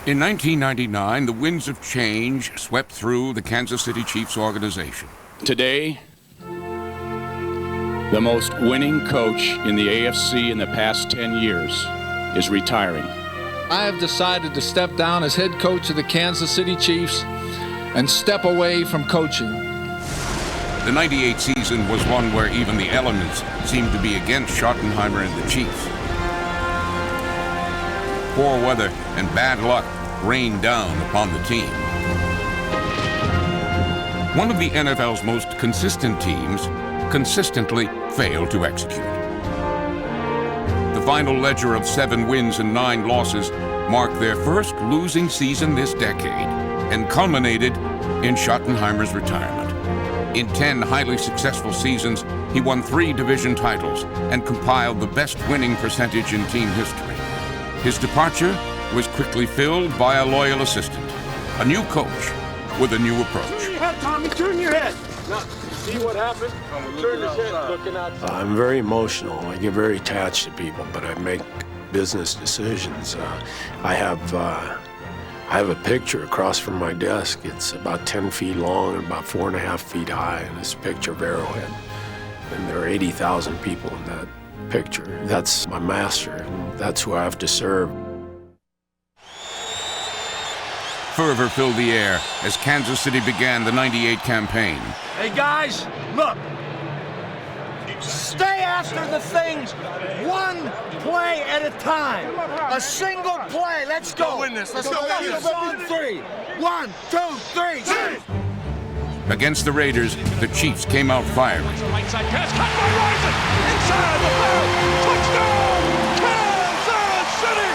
In 1999, the winds of change swept through the Kansas City Chiefs organization. Today, the most winning coach in the AFC in the past 10 years is retiring. I have decided to step down as head coach of the Kansas City Chiefs and step away from coaching. The 98 season was one where even the elements seemed to be against Schottenheimer and the Chiefs. Poor weather and bad luck rained down upon the team. One of the NFL's most consistent teams consistently failed to execute. The final ledger of 7 wins and 9 losses marked their first losing season this decade and culminated in Schottenheimer's retirement. In 10 highly successful seasons, he won 3 division titles and compiled the best winning percentage in team history. His departure was quickly filled by a loyal assistant, a new coach with a new approach. Turn your head, Tommy, turn your head. Now, see what happened? Turn his head, looking outside. I'm very emotional. I get very attached to people, but I make business decisions. I have a picture across from my desk. It's about 10 feet long and about 4.5 feet high, and it's a picture of Arrowhead. And there are 80,000 people in that picture. That's my master, and that's who I have to serve. Fervor filled the air as Kansas City began the 98 campaign. Hey, guys, look. Stay after the things one play at a time. A single play. Let's go. Let's go. On 3. 1, 2, 3. Against the Raiders, the Chiefs came out firing. Right side pass, caught by Rising. Inside the 5. Touchdown, Kansas City!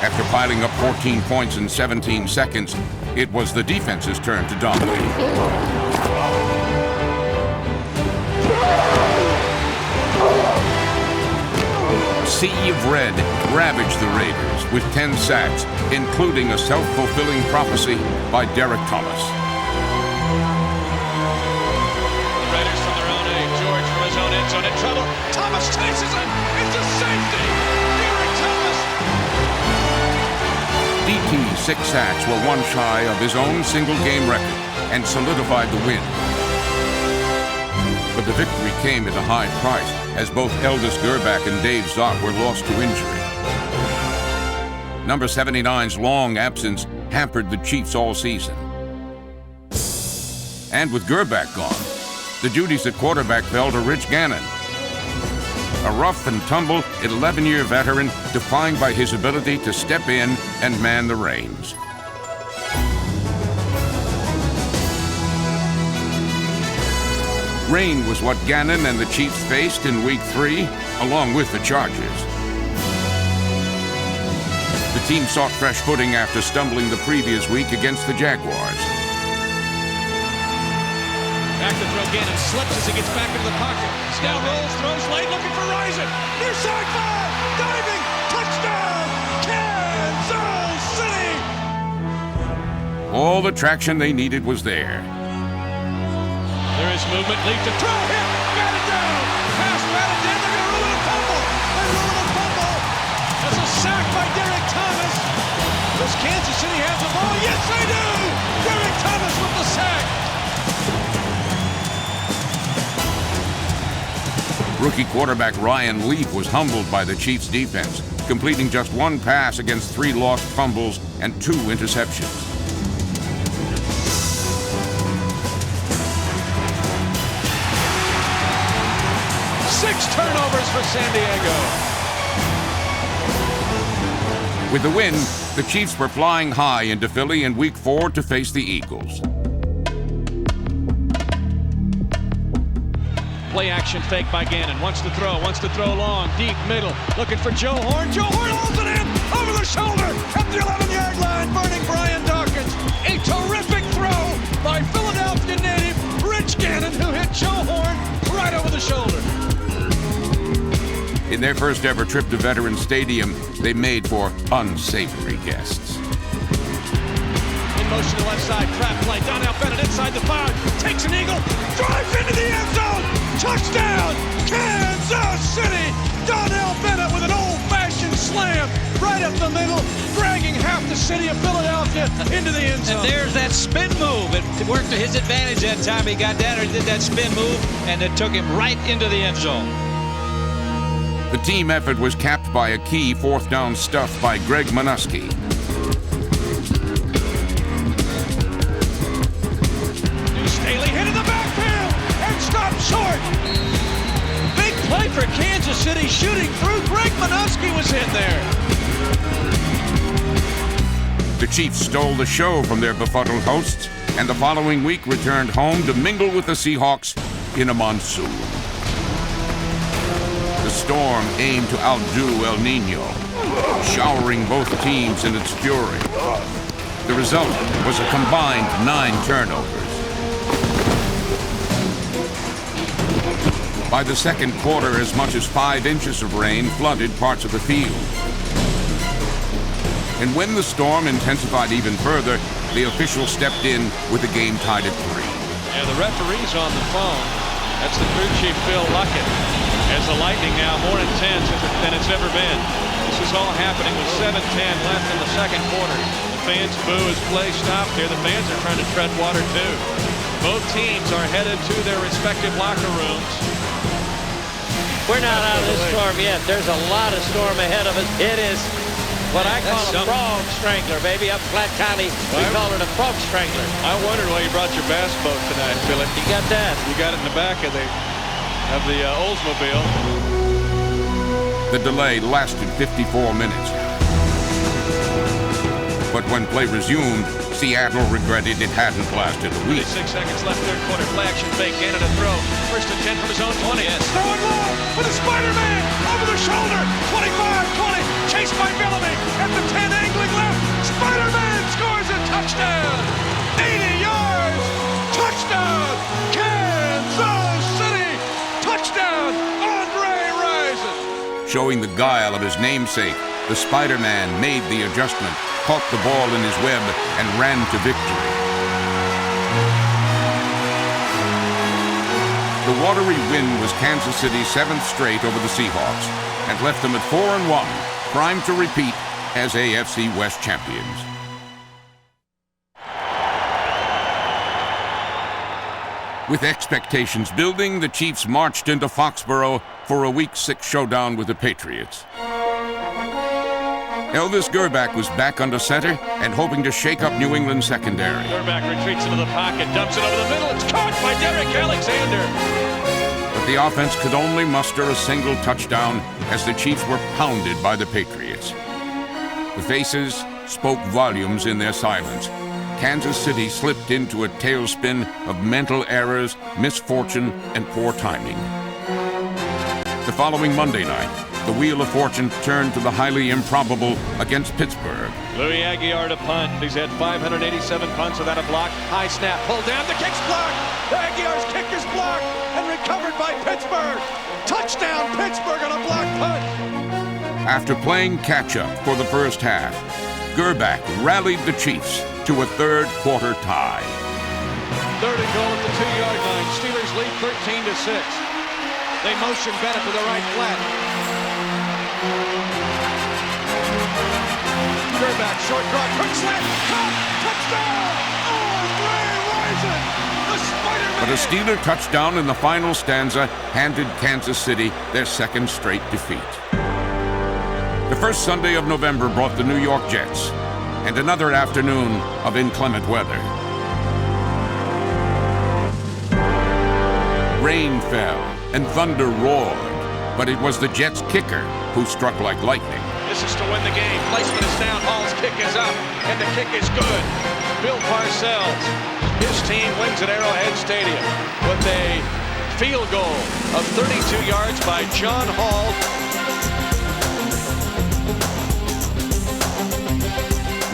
After piling up 14 points in 17 seconds, it was the defense's turn to dominate. Sea of Red ravaged the Raiders with 10 sacks, including a self-fulfilling prophecy by Derek Thomas. The Raiders from their own end. George from his own end zone in trouble. Thomas chases it into safety. Derek Thomas. DT's 6 sacks were one shy of his own single-game record and solidified the win. But the victory came at a high price, as both Eldis Gerback and Dave Zott were lost to injury. Number 79's long absence hampered the Chiefs all season. And with Gerback gone, the duties at quarterback fell to Rich Gannon, a rough and tumble 11-year veteran defined by his ability to step in and man the reins. Rain was what Gannon and the Chiefs faced in Week 3, along with the Chargers. The team sought fresh footing after stumbling the previous week against the Jaguars. Back to throw, Gannon slips as he gets back into the pocket. Snell rolls, throws late, looking for Rising. Near side 5, diving, touchdown, Kansas City! All the traction they needed was there. There is movement, lead to throw, hit, got it down. Pass batted in, they're going to rule it a fumble. They rule it a fumble. That's a sack by Derek Thomas. Does Kansas City have the ball? Yes, they do! Derek Thomas with the sack. Rookie quarterback Ryan Leaf was humbled by the Chiefs' defense, completing just 1 pass against 3 lost fumbles and 2 interceptions. Six turnovers for San Diego. With the win, the Chiefs were flying high into Philly in Week 4 to face the Eagles. Play action fake by Gannon. Wants to throw long, deep, middle. Looking for Joe Horn. Joe Horn holds it in over the shoulder at the 11-yard line, burning Brian Dawkins. A terrific throw by Philadelphia native Rich Gannon, who hit Joe Horn right over the shoulder. In their first ever trip to Veterans Stadium, they made for unsavory guests. In motion to left side, trap play. Donnell Bennett inside the 5, takes an eagle, drives into the end zone. Touchdown, Kansas City! Donnell Bennett with an old-fashioned slam right right up the middle, dragging half the city of Philadelphia into the end zone. And there's that spin move. It worked to his advantage that time. He got down and did that spin move, and it took him right into the end zone. The team effort was capped by a key fourth down stuff by Greg Minuski. Staley hit in the backfield and stopped short. Big play for Kansas City, shooting through. Greg Minuski was in there. The Chiefs stole the show from their befuddled hosts, and the following week returned home to mingle with the Seahawks in a monsoon. The storm aimed to outdo El Nino, showering both teams in its fury. The result was a combined 9 turnovers. By the second quarter, as much as 5 inches of rain flooded parts of the field. And when the storm intensified even further, the official stepped in with the game tied at 3. Yeah, the referee's on the phone. That's the crew chief, Phil Luckett. As the Lightning now more intense than it's ever been. This is all happening with 7:10 left in the second quarter. The fans boo as play stopped here. The fans are trying to tread water too. Both teams are headed to their respective locker rooms. We're not out of this storm yet. There's a lot of storm ahead of us. It is what I call a frog strangler, baby. Up Flat County, we call it a frog strangler. I wondered why you brought your bass boat tonight, Philip. You got that? You got it in the back of the Oldsmobile. The delay lasted 54 minutes. But when play resumed, Seattle regretted it hadn't lasted a week. 6 seconds left, third quarter. Play action fake, Canada throw. First and 10 from his own 20. Yes. Throwing long with a Spider-Man over the shoulder. 25-20, chased by Bellamy at the 10, angling left. Spider-Man scores a touchdown. 80 yards, touchdown, Kansas City. Touchdown, Andre Rison. Showing the guile of his namesake, the Spider-Man made the adjustment, caught the ball in his web, and ran to victory. The watery win was Kansas City's 7th straight over the Seahawks and left them at 4-1, primed to repeat as AFC West champions. With expectations building, the Chiefs marched into Foxborough for a Week 6 showdown with the Patriots. Elvis Gerback was back under center and hoping to shake up New England's secondary. Gerback retreats into the pocket, dumps it over the middle. It's caught by Derek Alexander. But the offense could only muster a single touchdown as the Chiefs were pounded by the Patriots. The faces spoke volumes in their silence. Kansas City slipped into a tailspin of mental errors, misfortune, and poor timing. The following Monday night, the wheel of fortune turned to the highly improbable against Pittsburgh. Louis Aguiar to punt. He's had 587 punts without a block. High snap, pulled down, the kick's blocked. Aguiar's kick is blocked and recovered by Pittsburgh. Touchdown, Pittsburgh on a blocked punt. After playing catch-up for the first half, Gerback rallied the Chiefs to a third quarter tie. Third and goal at the 2-yard line. Steelers lead 13-6. They motion Bennett to the right flat. Gerback, short draw, quick slant, caught, touchdown! Andre Rison, the Spider-Man! But a Steeler touchdown in the final stanza handed Kansas City their 2nd straight defeat. The first Sunday of November brought the New York Jets and another afternoon of inclement weather. Rain fell and thunder roared, but it was the Jets' kicker who struck like lightning. This is to win the game. Placement is down. Hall's kick is up, and the kick is good. Bill Parcells, his team wins at Arrowhead Stadium with a field goal of 32 yards by John Hall.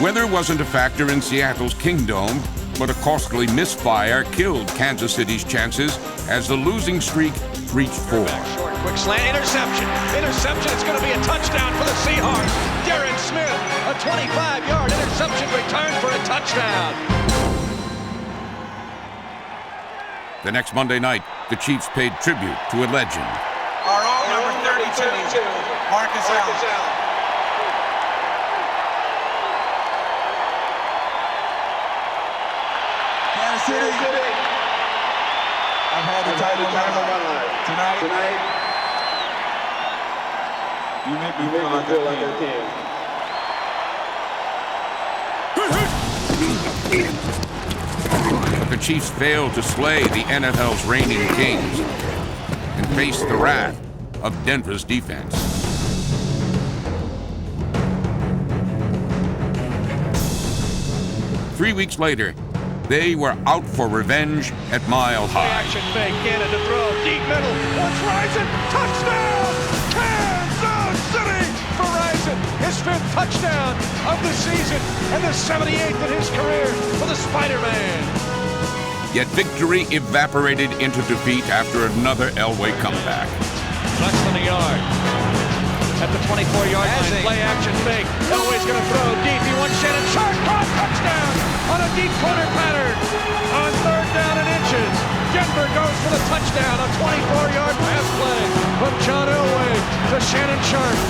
Weather wasn't a factor in Seattle's Kingdome, but a costly misfire killed Kansas City's chances as the losing streak reached 4. Short, quick slant, interception. Interception, it's going to be a touchdown for the Seahawks. Darren Smith, a 25-yard interception return for a touchdown. The next Monday night, the Chiefs paid tribute to a legend. Our own number 32, Marcus Allen. City. I've had the time of my life. Tonight, you make me feel like I can. But the Chiefs failed to slay the NFL's reigning kings and faced the wrath of Denver's defense. Three weeks later, they were out for revenge at Mile High. Action fake, Gannon to throw, deep middle, what's Rising, touchdown! Kansas City for Rising, his 5th touchdown of the season and the 78th in his career for the Spider-Man. Yet victory evaporated into defeat after another Elway comeback. Less than a yard. At the 24-yard line, play action fake. Elway's going to throw deep. He wants Shannon Sharp. Caught touchdown on a deep corner pattern. On 3rd down and inches. Denver goes for the touchdown. A 24-yard pass play from John Elway to Shannon Sharp.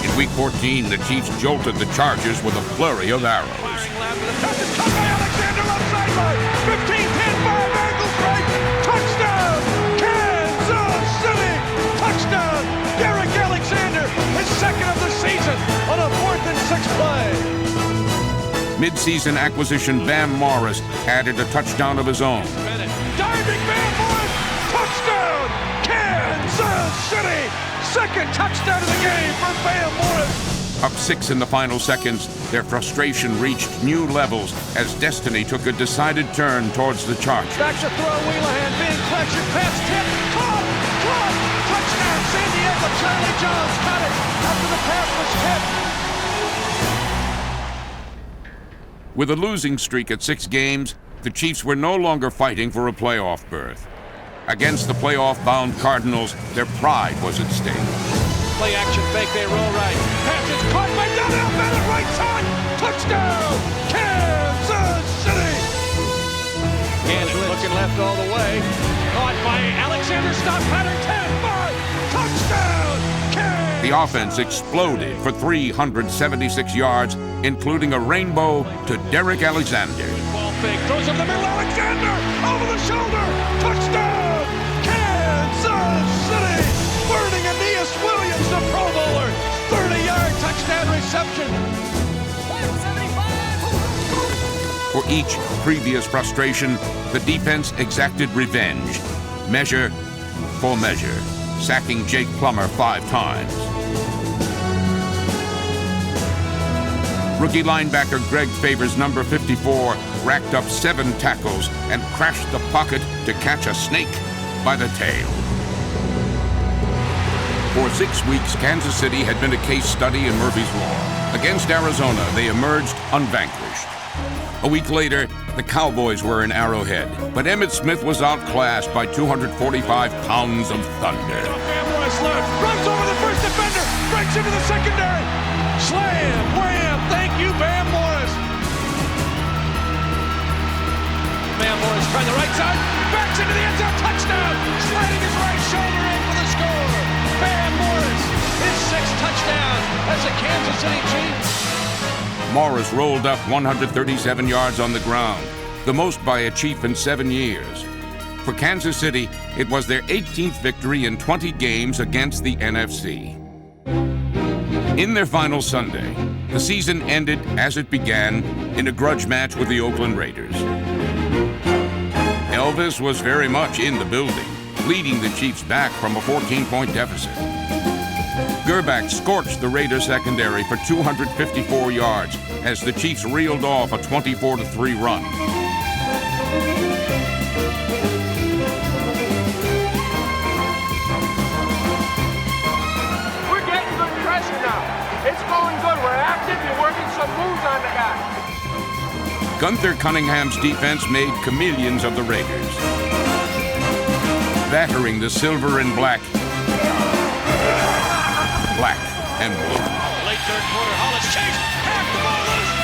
In Week 14, the Chiefs jolted the Chargers with a flurry of arrows. Firing left to the touch is caught by Alexander left sideline. 15, 10, 5, angles right. Touchdown, Kansas City. Touchdown, Derek Alexander, his 2nd of the season on a 4th and 6 play. Mid-season acquisition Bam Morris added a touchdown of his own. Diving Bam Morris, touchdown, Kansas City. 2nd touchdown of the game for Bam Morris. Up 6 in the final seconds, their frustration reached new levels as destiny took a decided turn towards the Chargers. Back to throw, Wheelahan being pressured, pass tip, caught, touchdown, San Diego. Charlie Jones got it after the pass was tipped. With a losing streak at 6 games, the Chiefs were no longer fighting for a playoff berth. Against the playoff-bound Cardinals, their pride was at stake. Play action fake, they roll right. Pass is caught by Donnell Bennett, right side. Touchdown, Kansas City. Gannon looking left all the way. Caught by Alexander, stop pattern, 10, 5. Touchdown, Kansas. The offense exploded for 376 yards, including a rainbow to Derek Alexander. Ball fake, throws up the middle, Alexander, over the shoulder. Touchdown, Kansas City. Burning Aeneas Williams, the Pro Bowler. 30-yard touchdown reception. For each previous frustration, the defense exacted revenge, measure for measure, sacking Jake Plummer 5 times. Rookie linebacker Greg Favors, number 54, racked up 7 tackles and crashed the pocket to catch a snake by the tail. For 6 weeks, Kansas City had been a case study in Murphy's Law. Against Arizona, they emerged unvanquished. A week later, the Cowboys were in Arrowhead, but Emmitt Smith was outclassed by 245 pounds of thunder. Bam Morris left, runs over the first defender, breaks into the secondary. Slam, wham, thank you, Bam Morris. Bam Morris trying the right side, backs into the end zone, touchdown, sliding his right shoulder in for the score. Bam Morris, his 6th touchdown as a Kansas City Chief. Morris rolled up 137 yards on the ground, the most by a Chief in 7 years. For Kansas City, it was their 18th victory in 20 games against the NFC. In their final Sunday, the season ended as it began in a grudge match with the Oakland Raiders. Elvis was very much in the building, leading the Chiefs back from a 14-point deficit. Gerbach scorched the Raiders secondary for 254 yards as the Chiefs reeled off a 24-3 run. We're getting good pressure now. It's going good. We're active and working some moves on the guy. Gunther Cunningham's defense made chameleons of the Raiders, battering the silver and black and blue. Late 3rd quarter, Hollis chase, half the ball loose.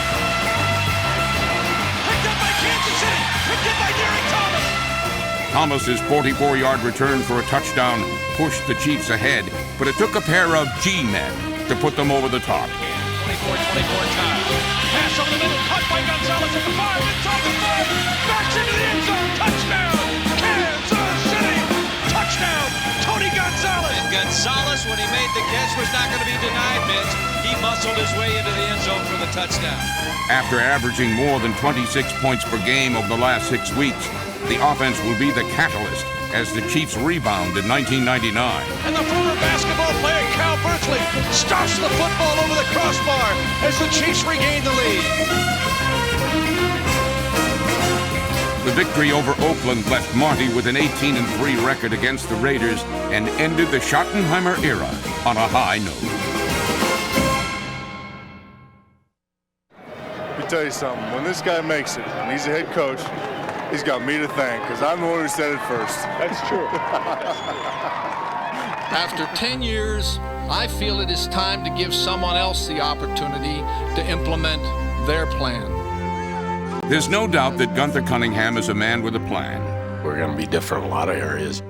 Picked up by Kansas City, picked up by Derek Thomas. Thomas's 44-yard return for a touchdown pushed the Chiefs ahead, but it took a pair of G-men to put them over the top. 24-24 tie. Pass over the middle, caught by Gonzalez. Gonzalez at the 5, inside the 5, backs into the end zone, touchdown, Kansas City, touchdown, Tony Gonzalez. And Gonzalez, when he made the catch, was not going to be denied, Mitch. He muscled his way into the end zone for the touchdown. After averaging more than 26 points per game over the last 6 weeks, the offense will be the catalyst as the Chiefs rebound in 1999. And the former basketball player Cal Berkeley stops the football over the crossbar as the Chiefs regain the lead. The victory over Oakland left Marty with an 18-3 record against the Raiders and ended the Schottenheimer era on a high note. Let me tell you something. When this guy makes it, and he's a head coach, he's got me to thank, because I'm the one who said it first. That's true. After 10 years, I feel it is time to give someone else the opportunity to implement their plan. There's no doubt that Gunther Cunningham is a man with a plan. We're going to be different in a lot of areas.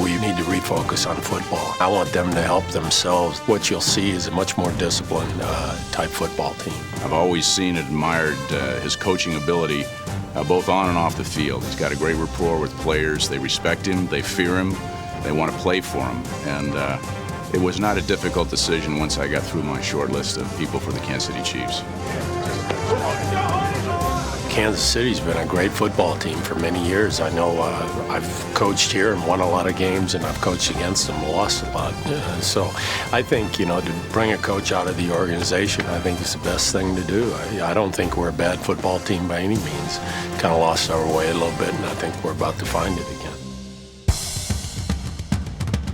We need to refocus on football. I want them to help themselves. What you'll see is a much more disciplined type football team. I've always seen and admired his coaching ability, both on and off the field. He's got a great rapport with players. They respect him, they fear him, they want to play for him. And it was not a difficult decision once I got through my short list of people for the Kansas City Chiefs. Kansas City's been a great football team for many years. I know I've coached here and won a lot of games, and I've coached against them and lost a lot. So I think, to bring a coach out of the organization, I think is the best thing to do. I don't think we're a bad football team by any means. Kind of lost our way a little bit, and I think we're about to find it again.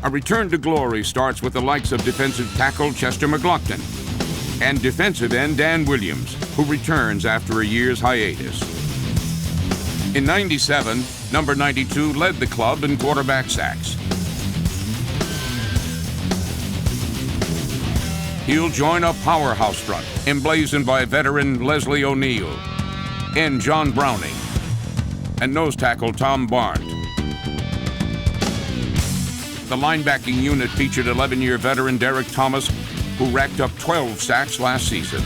A return to glory starts with the likes of defensive tackle Chester McLaughlin and defensive end Dan Williams, who returns after a year's hiatus. In '97, number 92 led the club in quarterback sacks. He'll join a powerhouse front emblazoned by veteran Leslie O'Neal, end John Browning, and nose tackle Tom Barnes. The linebacking unit featured 11-year veteran Derek Thomas, who racked up 12 sacks last season.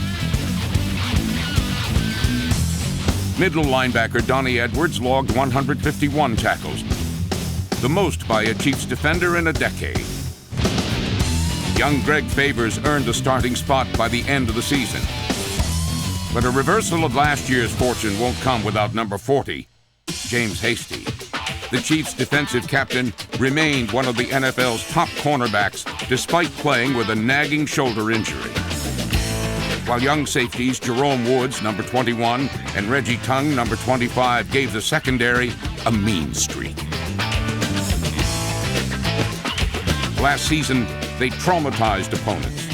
Middle linebacker Donnie Edwards logged 151 tackles, the most by a Chiefs defender in a decade. Young Greg Favors earned a starting spot by the end of the season. But a reversal of last year's fortune won't come without number 40, James Hasty. The Chiefs' defensive captain remained one of the NFL's top cornerbacks despite playing with a nagging shoulder injury. While young safeties Jerome Woods, number 21, and Reggie Tongue, number 25, gave the secondary a mean streak. Last season, they traumatized opponents,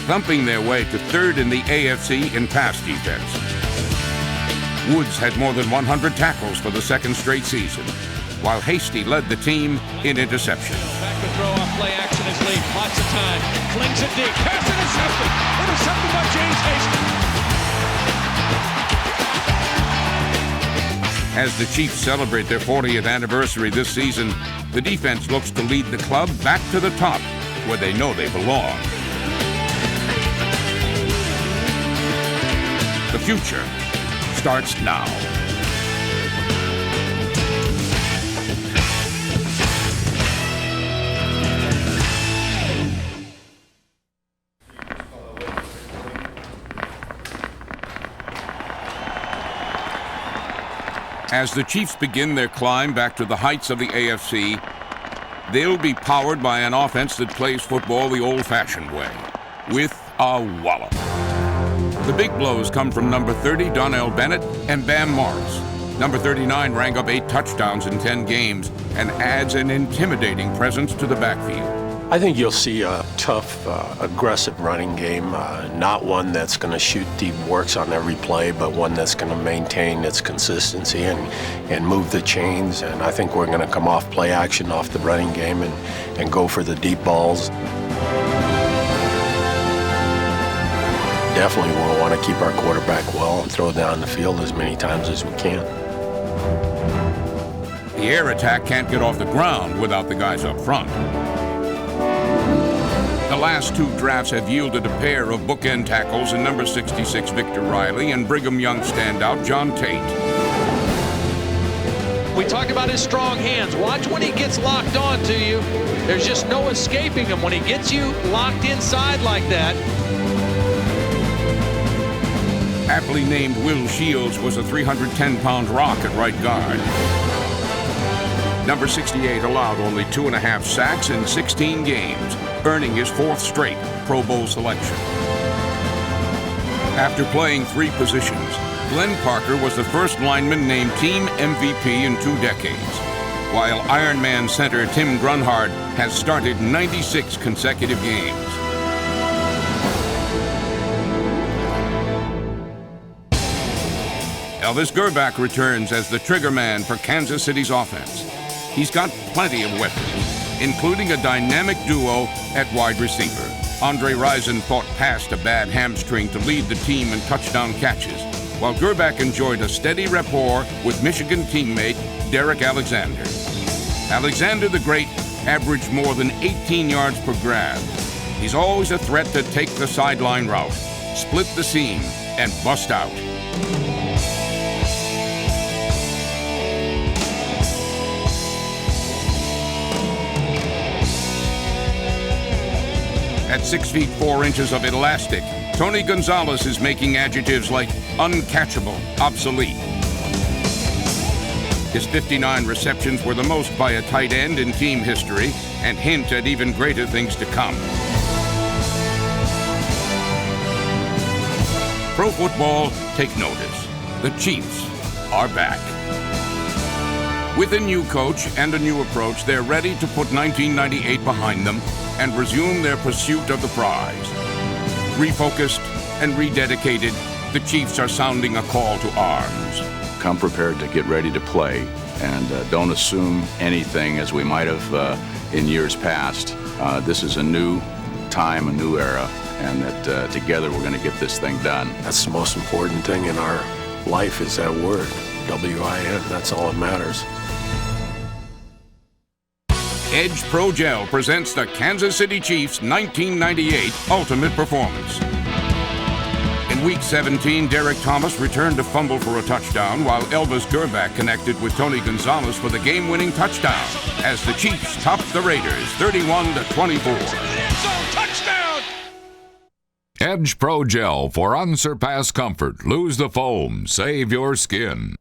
thumping their way to third in the AFC in pass defense. Woods had more than 100 tackles for the second straight season, while Hasty led the team in interceptions. Back to throw off play action is Lee. Lots of time. Flings it deep. Pass intercepted. Intercepted by James Hasty. As the Chiefs celebrate their 40th anniversary this season, the defense looks to lead the club back to the top, where they know they belong. The future starts now. As the Chiefs begin their climb back to the heights of the AFC, they'll be powered by an offense that plays football the old-fashioned way, with a wallop. The big blows come from number 30, Donnell Bennett, and Bam Morris. Number 39 rang up 8 touchdowns in 10 games and adds an intimidating presence to the backfield. I think you'll see a tough, aggressive running game, not one that's going to shoot deep works on every play, but one that's going to maintain its consistency and move the chains. And I think we're going to come off play action off the running game and go for the deep balls. Definitely we'll want to keep our quarterback well and throw down the field as many times as we can. The air attack can't get off the ground without the guys up front. The last two drafts have yielded a pair of bookend tackles in number 66 Victor Riley and Brigham Young standout John Tate. We talked about his strong hands. Watch when he gets locked on to you. There's just no escaping him when he gets you locked inside like that. Aptly named Will Shields was a 310-pound rock at right guard. Number 68 allowed only 2.5 sacks in 16 games, earning his 4th straight Pro Bowl selection. After playing 3 positions, Glenn Parker was the first lineman named team MVP in 2 decades, while Ironman center Tim Grunhard has started 96 consecutive games. Elvis Gerbach returns as the trigger man for Kansas City's offense. He's got plenty of weapons, including a dynamic duo at wide receiver. Andre Rison fought past a bad hamstring to lead the team in touchdown catches, while Gerbach enjoyed a steady rapport with Michigan teammate Derek Alexander. Alexander the Great averaged more than 18 yards per grab. He's always a threat to take the sideline route, split the seam, and bust out. At 6 feet 4 inches of elastic, Tony Gonzalez is making adjectives like uncatchable obsolete. His 59 receptions were the most by a tight end in team history and hint at even greater things to come. Pro football, take notice. The Chiefs are back. With a new coach and a new approach, they're ready to put 1998 behind them and resume their pursuit of the prize. Refocused and rededicated, the Chiefs are sounding a call to arms. Come prepared to get ready to play, and don't assume anything as we might have in years past. This is a new time, a new era, and that together we're going to get this thing done. That's the most important thing in our life is that word, W-I-N. That's all that matters. Edge Pro Gel presents the Kansas City Chiefs 1998 Ultimate Performance. In Week 17, Derek Thomas returned to fumble for a touchdown, while Elvis Gerbach connected with Tony Gonzalez for the game-winning touchdown as the Chiefs topped the Raiders 31-24. Touchdown! Edge Pro Gel for unsurpassed comfort. Lose the foam. Save your skin.